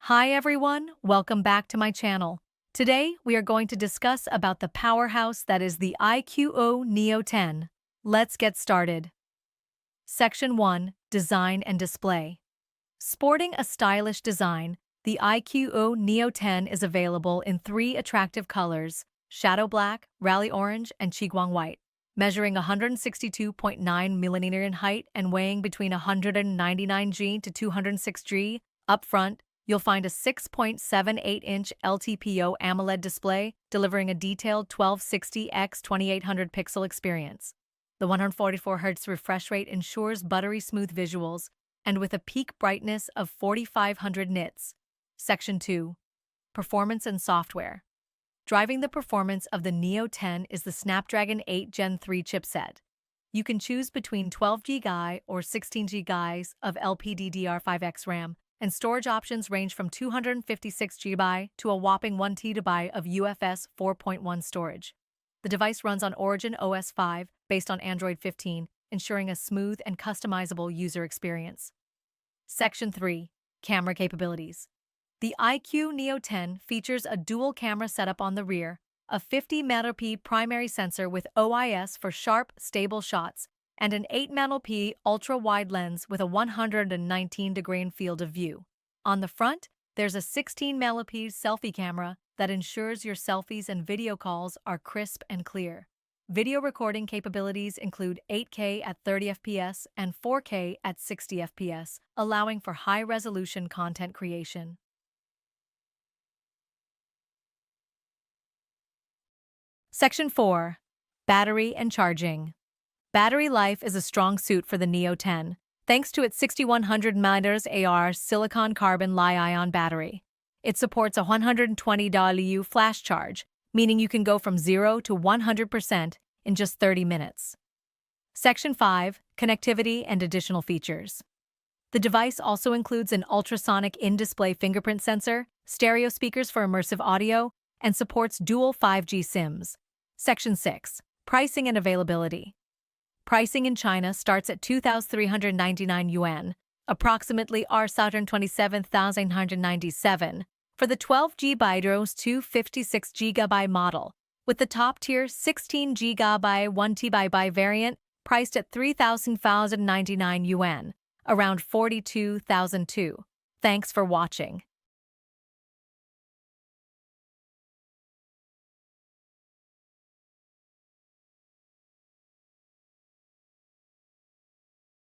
Hi everyone, welcome back to my channel. Today we are going to discuss about the powerhouse that is the iQOO Neo 10. Let's get started. Section 1. Design and Display. Sporting a stylish design, the iQOO Neo 10 is available in three attractive colors: Shadow Black, Rally Orange, and Qiguang White. Measuring 162.9mm in height and weighing between 199g to 206g, up front, you'll find a 6.78-inch LTPO AMOLED display delivering a detailed 1260 x 2800 pixel experience. The 144Hz refresh rate ensures buttery smooth visuals, and with a peak brightness of 4500 nits. Section 2. Performance and Software. Driving the performance of the Neo 10 is the Snapdragon 8 Gen 3 chipset. You can choose between 12GB or 16GB of LPDDR5X RAM, and storage options range from 256GB to a whopping 1TB of UFS 4.1 storage. The device runs on Origin OS 5 based on Android 15, ensuring a smooth and customizable user experience. Section 3. Camera Capabilities. The iQOO Neo 10 features a dual camera setup on the rear, a 50MP primary sensor with OIS for sharp, stable shots, and an 8MP ultra-wide lens with a 119-degree field of view. On the front, there's a 16MP selfie camera that ensures your selfies and video calls are crisp and clear. Video recording capabilities include 8K at 30fps and 4K at 60fps, allowing for high-resolution content creation. Section 4. Battery and Charging. Battery life is a strong suit for the Neo 10, thanks to its 6100 mAh silicon carbon Li-ion battery. It supports a 120 W flash charge, meaning you can go from 0 to 100% in just 30 minutes. Section 5. Connectivity and Additional Features. The device also includes an ultrasonic in-display fingerprint sensor, stereo speakers for immersive audio, and supports dual 5G SIMs. Section 6. Pricing and Availability. Pricing in China starts at 2,399 yuan, approximately R$27,997, for the 12GB 256GB model, with the top-tier 16GB 1TB variant priced at 3,099 yuan, around 42,002. Thanks for watching.